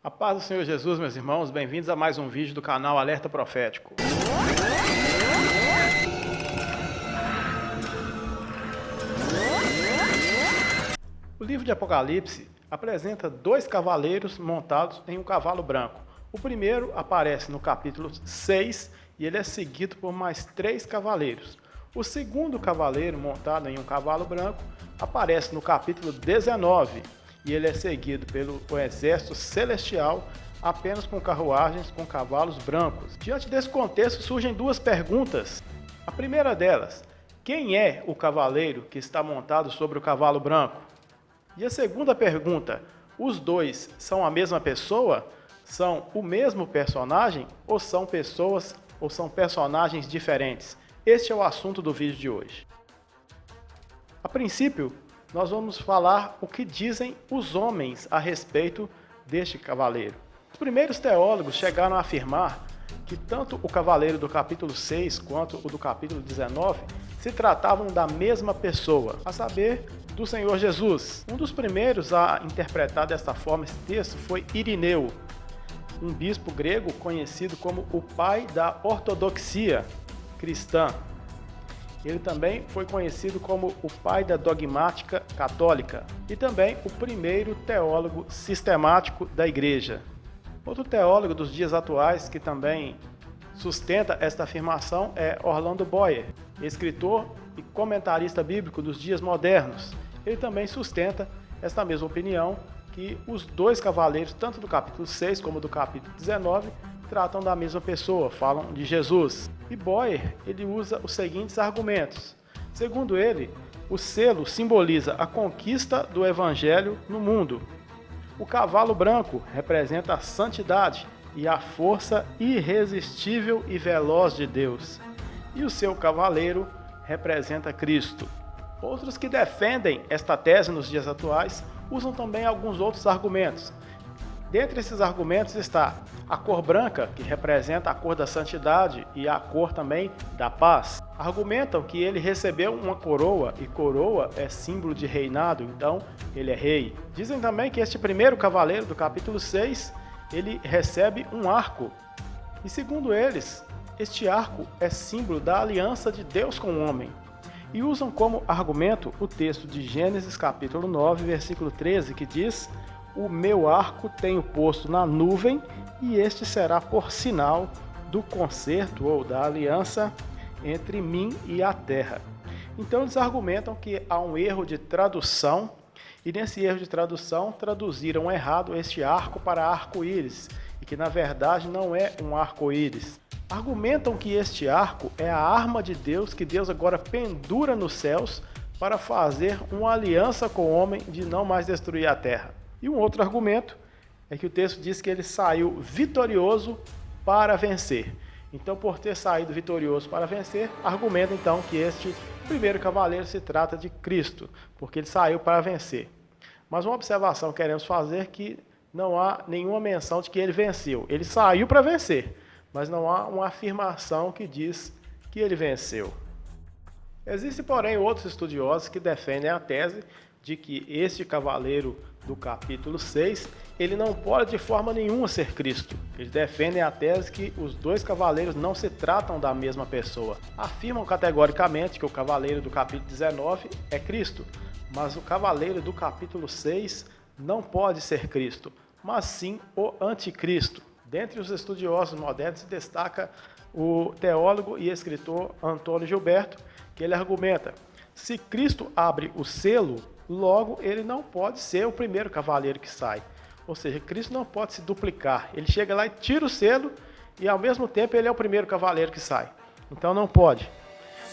A paz do Senhor Jesus, meus irmãos, bem-vindos a mais um vídeo do canal Alerta Profético. O livro de Apocalipse apresenta dois cavaleiros montados em um cavalo branco. O primeiro aparece no capítulo 6 e ele é seguido por mais 3 cavaleiros. O segundo cavaleiro montado em um cavalo branco aparece no capítulo 19 e ele é seguido pelo exército celestial apenas com carruagens com cavalos brancos. Diante desse contexto surgem duas perguntas. A primeira delas, quem é o cavaleiro que está montado sobre o cavalo branco? E a segunda pergunta, os dois são a mesma pessoa? São o mesmo personagem ou são pessoas ou são personagens diferentes? Este é o assunto do vídeo de hoje. A princípio, nós vamos falar o que dizem os homens a respeito deste cavaleiro. Os primeiros teólogos chegaram a afirmar que tanto o cavaleiro do capítulo 6 quanto o do capítulo 19 se tratavam da mesma pessoa, a saber, do Senhor Jesus. Um dos primeiros a interpretar desta forma esse texto foi Irineu, um bispo grego conhecido como o pai da ortodoxia cristã. Ele também foi conhecido como o pai da dogmática católica e também o primeiro teólogo sistemático da igreja. Outro teólogo dos dias atuais que também sustenta esta afirmação é Orlando Boyer, escritor e comentarista bíblico dos dias modernos. Ele também sustenta esta mesma opinião, que os dois cavaleiros, tanto do capítulo 6 como do capítulo 19, tratam da mesma pessoa, falam de Jesus. E Boyer, ele usa os seguintes argumentos. Segundo ele, o selo simboliza a conquista do evangelho no mundo. O cavalo branco representa a santidade e a força irresistível e veloz de Deus. E o seu cavaleiro representa Cristo. Outros que defendem esta tese nos dias atuais usam também alguns outros argumentos. Dentre esses argumentos está a cor branca, que representa a cor da santidade e a cor também da paz. Argumentam que ele recebeu uma coroa e coroa é símbolo de reinado, então ele é rei. Dizem também que este primeiro cavaleiro do capítulo 6, ele recebe um arco. E segundo eles, este arco é símbolo da aliança de Deus com o homem. E usam como argumento o texto de Gênesis capítulo 9, versículo 13, que diz: o meu arco tenho posto na nuvem, e este será por sinal do concerto ou da aliança entre mim e a terra. Então eles argumentam que há um erro de tradução, e nesse erro de tradução traduziram errado este arco para arco-íris, e que na verdade não é um arco-íris. Argumentam que este arco é a arma de Deus, que Deus agora pendura nos céus para fazer uma aliança com o homem de não mais destruir a terra. E um outro argumento é que o texto diz que ele saiu vitorioso para vencer. Então, por ter saído vitorioso para vencer, argumenta então que este primeiro cavaleiro se trata de Cristo, porque ele saiu para vencer. Mas uma observação que queremos fazer é que não há nenhuma menção de que ele venceu. Ele saiu para vencer, mas não há uma afirmação que diz que ele venceu. Existem, porém, outros estudiosos que defendem a tese de que este cavaleiro do capítulo 6, ele não pode de forma nenhuma ser Cristo. Eles defendem a tese que os dois cavaleiros não se tratam da mesma pessoa. Afirmam categoricamente que o cavaleiro do capítulo 19 é Cristo, mas o cavaleiro do capítulo 6 não pode ser Cristo, mas sim o anticristo. Dentre os estudiosos modernos se destaca o teólogo e escritor Antônio Gilberto, que ele argumenta: se Cristo abre o selo, logo ele não pode ser o primeiro cavaleiro que sai. Ou seja, Cristo não pode se duplicar. Ele chega lá e tira o selo e ao mesmo tempo ele é o primeiro cavaleiro que sai. Então não pode.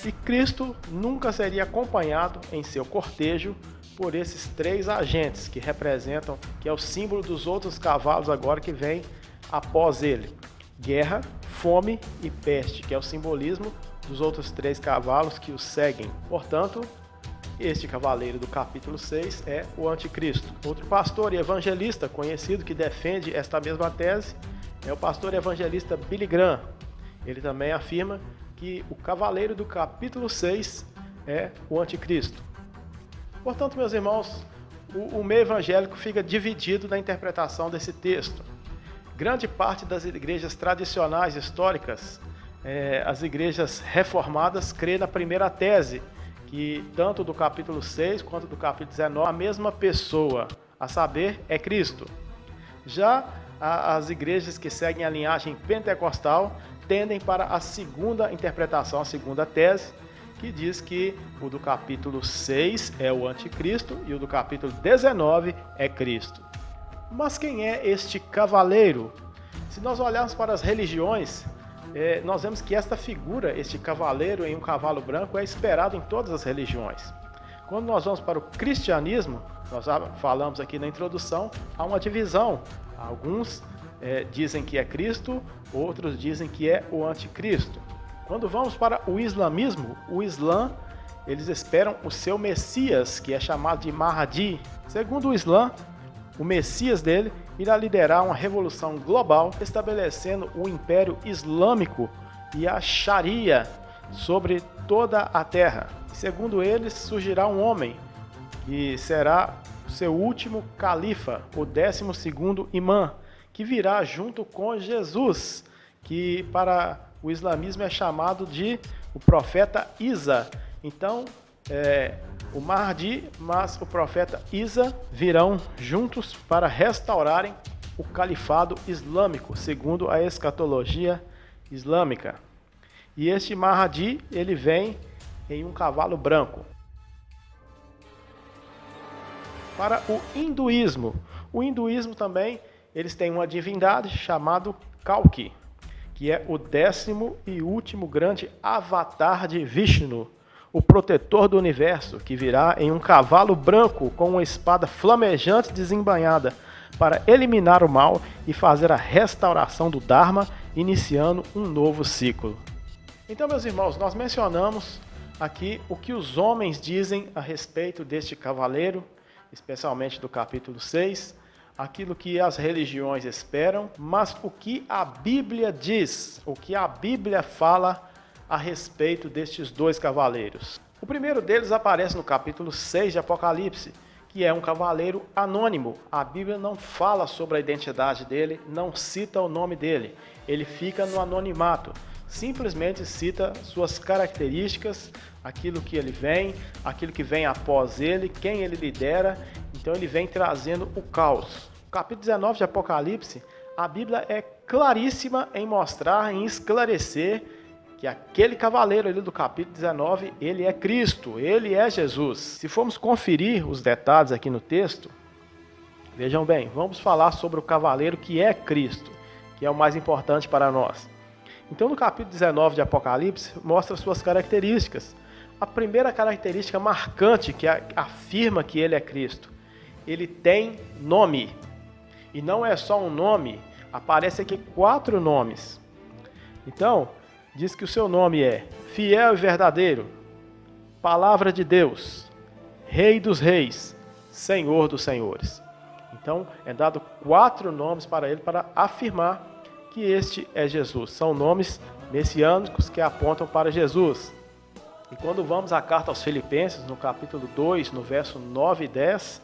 E Cristo nunca seria acompanhado em seu cortejo por esses 3 agentes que representam, que é o símbolo dos outros cavalos agora que vem após ele: guerra, fome e peste, que é o simbolismo dos outros 3 cavalos que o seguem. Portanto, este cavaleiro do capítulo 6 é o anticristo. Outro pastor e evangelista conhecido que defende esta mesma tese é o pastor e evangelista Billy Graham. Ele também afirma que o cavaleiro do capítulo 6 é o anticristo. Portanto, meus irmãos, o meio evangélico fica dividido na interpretação desse texto. Grande parte das igrejas tradicionais históricas, as igrejas reformadas, crê na primeira tese, que tanto do capítulo 6 quanto do capítulo 19, a mesma pessoa, a saber, é Cristo. Já as igrejas que seguem a linhagem pentecostal tendem para a segunda interpretação, a segunda tese, que diz que o do capítulo 6 é o anticristo e o do capítulo 19 é Cristo. Mas quem é este cavaleiro? Se nós olharmos para as religiões, nós vemos que esta figura, este cavaleiro em um cavalo branco, é esperado em todas as religiões. Quando nós vamos para o cristianismo, nós falamos aqui na introdução, há uma divisão. Alguns dizem que é Cristo, outros dizem que é o anticristo. Quando vamos para o islamismo, o Islã, eles esperam o seu Messias, que é chamado de Mahdi. Segundo o Islã, o Messias dele irá liderar uma revolução global, estabelecendo o Império Islâmico e a Sharia sobre toda a terra. Segundo eles, surgirá um homem que será o seu último califa, o 12º imã, que virá junto com Jesus, que para o islamismo é chamado de o profeta Isa. Então, o Mahdi, mas o profeta Isa virão juntos para restaurarem o califado islâmico, segundo a escatologia islâmica. E este Mahdi, ele vem em um cavalo branco. Para o hinduísmo também, eles têm uma divindade chamada Kalki, que é o 10º e último grande avatar de Vishnu, o protetor do universo, que virá em um cavalo branco com uma espada flamejante desembainhada para eliminar o mal e fazer a restauração do Dharma, iniciando um novo ciclo. Então, meus irmãos, nós mencionamos aqui o que os homens dizem a respeito deste cavaleiro, especialmente do capítulo 6, aquilo que as religiões esperam, mas o que a Bíblia diz, o que a Bíblia fala a respeito destes dois cavaleiros. O primeiro deles aparece no capítulo 6 de Apocalipse, que é um cavaleiro anônimo. A Bíblia não fala sobre a identidade dele, não cita o nome dele. Ele fica no anonimato, simplesmente cita suas características, aquilo que ele vem, aquilo que vem após ele, quem ele lidera. Então ele vem trazendo o caos. No capítulo 19 de Apocalipse, a Bíblia é claríssima em mostrar, em esclarecer que aquele cavaleiro ali do capítulo 19, ele é Cristo, ele é Jesus. Se formos conferir os detalhes aqui no texto, vejam bem, vamos falar sobre o cavaleiro que é Cristo, que é o mais importante para nós. Então no capítulo 19 de Apocalipse, mostra suas características. A primeira característica marcante que afirma que ele é Cristo, ele tem nome. E não é só um nome, aparece aqui 4 nomes. Então, diz que o seu nome é Fiel e Verdadeiro, Palavra de Deus, Rei dos Reis, Senhor dos Senhores. Então, é dado 4 nomes para ele para afirmar que este é Jesus. São nomes messiânicos que apontam para Jesus. E quando vamos à carta aos Filipenses, no capítulo 2, no verso 9 e 10,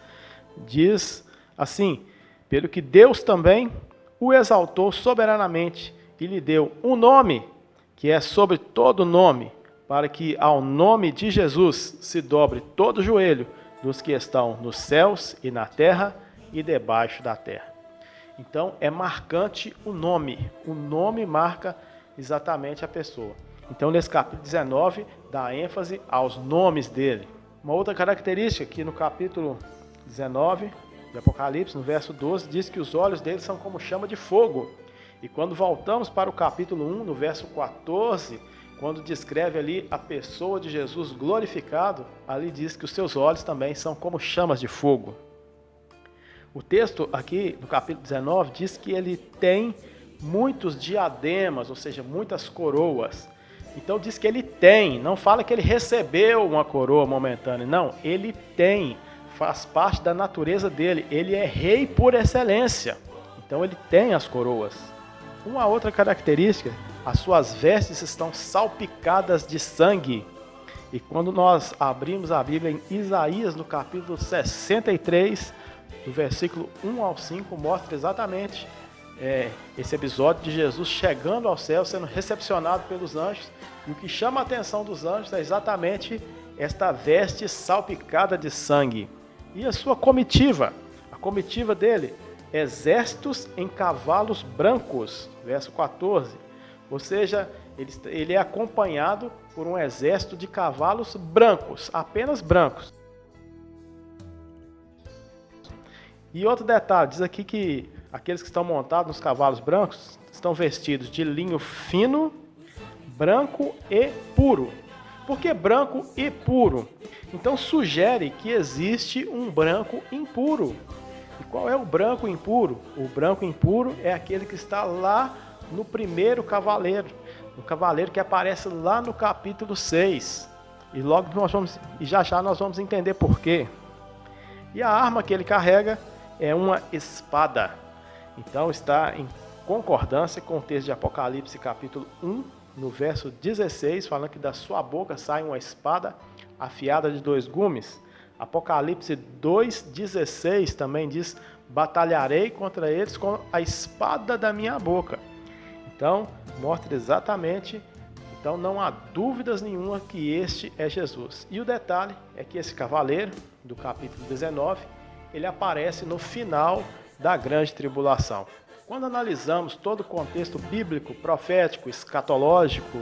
diz assim: pelo que Deus também o exaltou soberanamente e lhe deu um nome que é sobre todo nome, para que ao nome de Jesus se dobre todo joelho dos que estão nos céus e na terra e debaixo da terra. Então é marcante o nome marca exatamente a pessoa. Então nesse capítulo 19 dá ênfase aos nomes dele. Uma outra característica que no capítulo 19 de Apocalipse, no verso 12, diz que os olhos dele são como chama de fogo. E quando voltamos para o capítulo 1, no verso 14, quando descreve ali a pessoa de Jesus glorificado, ali diz que os seus olhos também são como chamas de fogo. O texto aqui, no capítulo 19, diz que ele tem muitos diademas, ou seja, muitas coroas. Então diz que ele tem, não fala que ele recebeu uma coroa momentânea, não, ele tem, faz parte da natureza dele, ele é rei por excelência, então ele tem as coroas. Uma outra característica, as suas vestes estão salpicadas de sangue. E quando nós abrimos a Bíblia em Isaías, no capítulo 63, do versículo 1 ao 5, mostra exatamente esse episódio de Jesus chegando ao céu, sendo recepcionado pelos anjos. E o que chama a atenção dos anjos é exatamente esta veste salpicada de sangue. E a sua comitiva, a comitiva dele, exércitos em cavalos brancos, verso 14. Ou seja, ele é acompanhado por um exército de cavalos brancos, apenas brancos. E outro detalhe, diz aqui que aqueles que estão montados nos cavalos brancos estão vestidos de linho fino, branco e puro. Por que branco e puro? Então sugere que existe um branco impuro. E qual é o branco impuro? O branco impuro é aquele que está lá no primeiro cavaleiro, o cavaleiro que aparece lá no capítulo 6. E já nós vamos entender por quê. E a arma que ele carrega é uma espada. Então está em concordância com o texto de Apocalipse capítulo 1, no verso 16, falando que da sua boca sai uma espada afiada de 2 gumes. Apocalipse 2,16 também diz: batalharei contra eles com a espada da minha boca. Então, mostra exatamente, então não há dúvidas nenhuma que este é Jesus. E o detalhe é que esse cavaleiro, do capítulo 19, ele aparece no final da grande tribulação. Quando analisamos todo o contexto bíblico, profético, escatológico,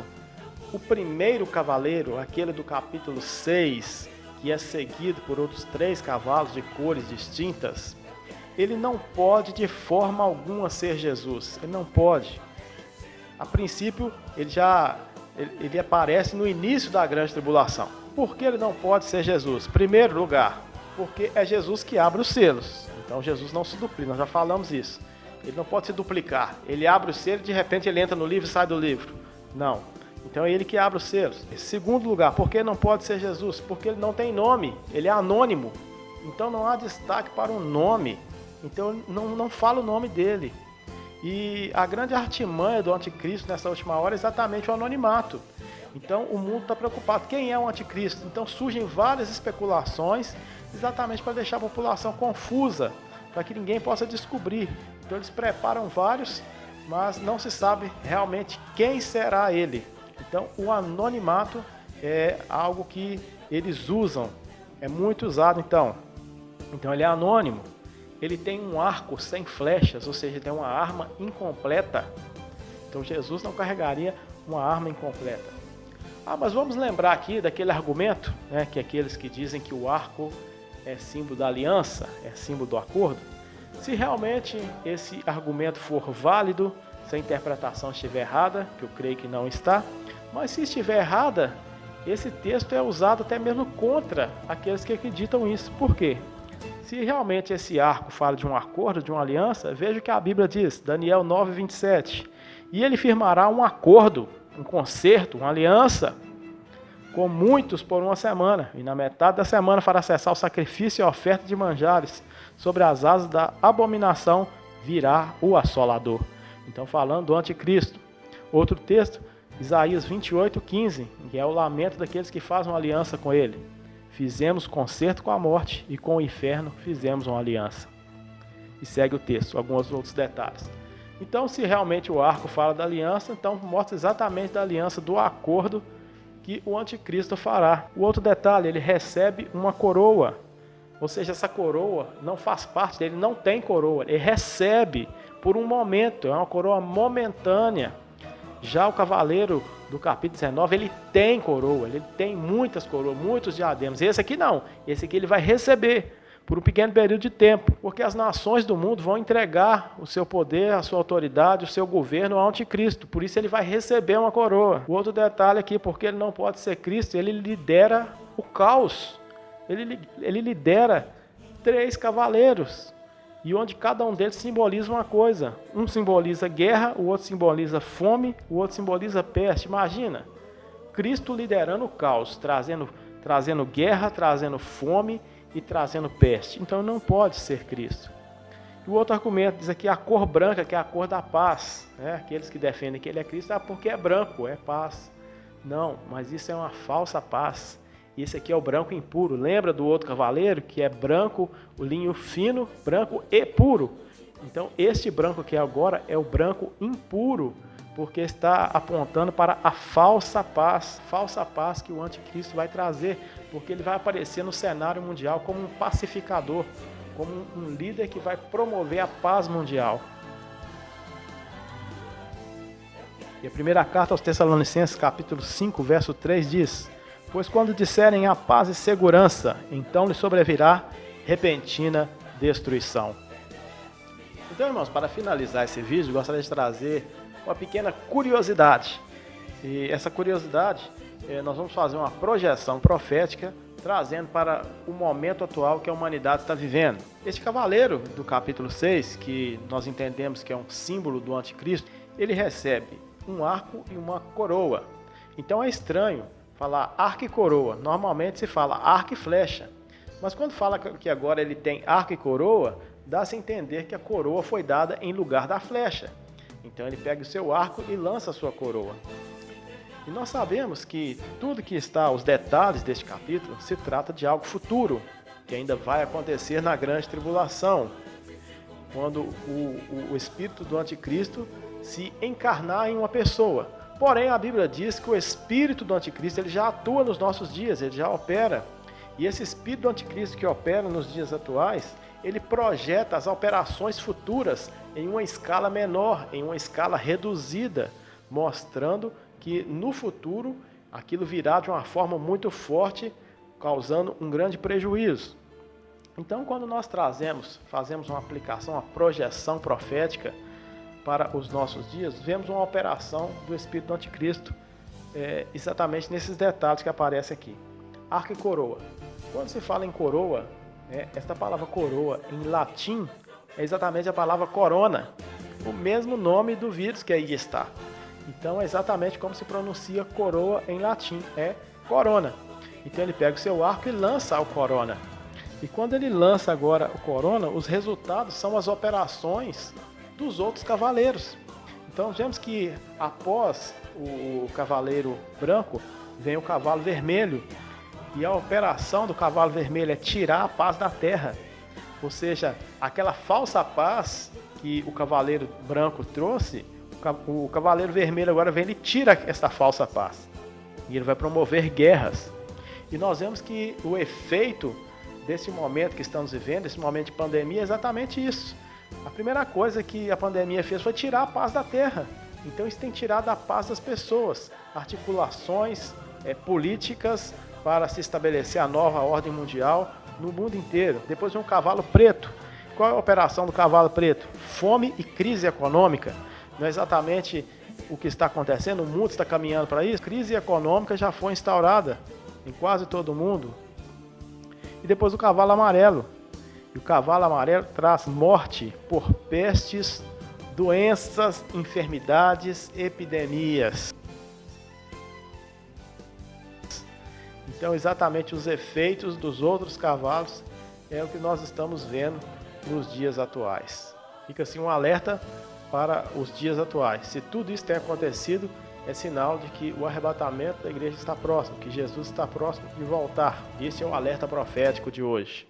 o primeiro cavaleiro, aquele do capítulo 6, que é seguido por outros 3 cavalos de cores distintas, ele não pode de forma alguma ser Jesus. Ele não pode. A princípio, ele aparece no início da grande tribulação. Por que ele não pode ser Jesus? Primeiro lugar, porque é Jesus que abre os selos. Então Jesus não se duplica, nós já falamos isso. Ele não pode se duplicar. Ele abre o selo e de repente ele entra no livro e sai do livro. Não. Então é ele que abre os selos. Em segundo lugar, por que não pode ser Jesus? Porque ele não tem nome, ele é anônimo. Então não há destaque para um nome. Então não fala o nome dele. E a grande artimanha do anticristo nessa última hora é exatamente o anonimato. Então o mundo está preocupado. Quem é o anticristo? Então surgem várias especulações exatamente para deixar a população confusa, para que ninguém possa descobrir. Então eles preparam vários, mas não se sabe realmente quem será ele. Então o anonimato é algo que eles usam, é muito usado então. Então ele é anônimo, ele tem um arco sem flechas, ou seja, ele tem uma arma incompleta. Então Jesus não carregaria uma arma incompleta. Mas vamos lembrar aqui daquele argumento, né, que aqueles que dizem que o arco é símbolo da aliança, é símbolo do acordo. Se realmente esse argumento for válido, se a interpretação estiver errada, que eu creio que não está, mas se estiver errada, esse texto é usado até mesmo contra aqueles que acreditam isso. Por quê? Se realmente esse arco fala de um acordo, de uma aliança, veja o que a Bíblia diz, Daniel 9:27. E ele firmará um acordo, um concerto, uma aliança com muitos por uma semana, e na metade da semana fará cessar o sacrifício e a oferta de manjares. Sobre as asas da abominação virá o assolador. Então falando do anticristo. Outro texto, Isaías 28:15, que é o lamento daqueles que fazem uma aliança com ele. Fizemos concerto com a morte e com o inferno fizemos uma aliança. E segue o texto, alguns outros detalhes. Então, se realmente o arco fala da aliança, então mostra exatamente da aliança, do acordo que o anticristo fará. O outro detalhe, ele recebe uma coroa. Ou seja, essa coroa não faz parte dele, não tem coroa. Ele recebe por um momento, é uma coroa momentânea. Já o cavaleiro do capítulo 19, ele tem coroa, ele tem muitas coroas, muitos diademas. Esse aqui não, esse aqui ele vai receber por um pequeno período de tempo, porque as nações do mundo vão entregar o seu poder, a sua autoridade, o seu governo ao anticristo. Por isso ele vai receber uma coroa. O outro detalhe aqui, porque ele não pode ser Cristo, ele lidera o caos. Ele lidera 3 cavaleiros, e onde cada um deles simboliza uma coisa. Um simboliza guerra, o outro simboliza fome, o outro simboliza peste. Imagina, Cristo liderando o caos, trazendo guerra, trazendo fome e trazendo peste. Então não pode ser Cristo. E o outro argumento diz aqui a cor branca, que é a cor da paz. Aqueles que defendem que ele é Cristo, porque é branco, é paz. Não, mas isso é uma falsa paz. Esse aqui é o branco impuro. Lembra do outro cavaleiro, que é branco, o linho fino, branco e puro. Então este branco aqui agora é o branco impuro, porque está apontando para a falsa paz que o anticristo vai trazer, porque ele vai aparecer no cenário mundial como um pacificador, como um líder que vai promover a paz mundial. E a primeira carta aos Tessalonicenses, capítulo 5, verso 3 diz: pois quando disserem a paz e segurança, então lhe sobrevirá repentina destruição. Então, irmãos, para finalizar esse vídeo, gostaria de trazer uma pequena curiosidade. E essa curiosidade, nós vamos fazer uma projeção profética, trazendo para o momento atual que a humanidade está vivendo. Este cavaleiro do capítulo 6, que nós entendemos que é um símbolo do anticristo, ele recebe um arco e uma coroa. Então é estranho falar arco e coroa. Normalmente se fala arco e flecha. Mas quando fala que agora ele tem arco e coroa, dá-se a entender que a coroa foi dada em lugar da flecha. Então ele pega o seu arco e lança a sua coroa. E nós sabemos que tudo que está, os detalhes deste capítulo, se trata de algo futuro, que ainda vai acontecer na grande tribulação, quando o espírito do anticristo se encarnar em uma pessoa. Porém, a Bíblia diz que o espírito do anticristo ele já atua nos nossos dias, ele já opera. E esse espírito do anticristo que opera nos dias atuais, ele projeta as operações futuras em uma escala menor, em uma escala reduzida, mostrando que no futuro aquilo virá de uma forma muito forte, causando um grande prejuízo. Então, quando nós fazemos uma aplicação, uma projeção profética para os nossos dias, vemos uma operação do espírito do anticristo, exatamente nesses detalhes que aparecem aqui. Arco e coroa. Quando se fala em coroa, esta palavra coroa em latim é exatamente a palavra corona, o mesmo nome do vírus que aí está. Então é exatamente como se pronuncia coroa em latim, é corona. Então ele pega o seu arco e lança o corona. E quando ele lança agora o corona, os resultados são as operações dos outros cavaleiros. Então vemos que após o cavaleiro branco, vem o cavalo vermelho. E a operação do cavalo vermelho é tirar a paz da terra. Ou seja, aquela falsa paz que o cavaleiro branco trouxe, o cavaleiro vermelho agora vem e tira esta falsa paz. E ele vai promover guerras. E nós vemos que o efeito desse momento que estamos vivendo, esse momento de pandemia, é exatamente isso. A primeira coisa que a pandemia fez foi tirar a paz da terra. Então isso tem tirado a paz das pessoas. Articulações políticas para se estabelecer a nova ordem mundial no mundo inteiro. Depois vem um cavalo preto. Qual é a operação do cavalo preto? Fome e crise econômica. Não é exatamente o que está acontecendo, o mundo está caminhando para isso. A crise econômica já foi instaurada em quase todo o mundo. E depois o cavalo amarelo. E o cavalo amarelo traz morte por pestes, doenças, enfermidades, epidemias. Então, exatamente os efeitos dos outros cavalos é o que nós estamos vendo nos dias atuais. Fica assim um alerta para os dias atuais. Se tudo isso tem acontecido, é sinal de que o arrebatamento da igreja está próximo, que Jesus está próximo de voltar. Esse é o alerta profético de hoje.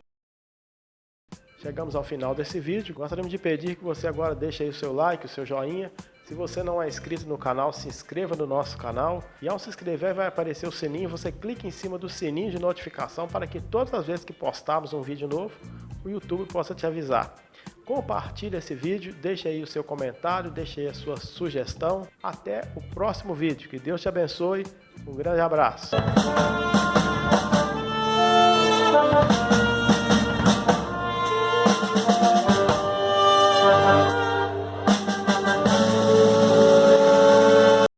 Chegamos ao final desse vídeo. Gostaríamos de pedir que você agora deixe aí o seu like, o seu joinha. Se você não é inscrito no canal, se inscreva no nosso canal. E ao se inscrever vai aparecer o sininho. Você clica em cima do sininho de notificação para que todas as vezes que postarmos um vídeo novo, o YouTube possa te avisar. Compartilhe esse vídeo, deixe aí o seu comentário, deixe aí a sua sugestão. Até o próximo vídeo. Que Deus te abençoe. Um grande abraço.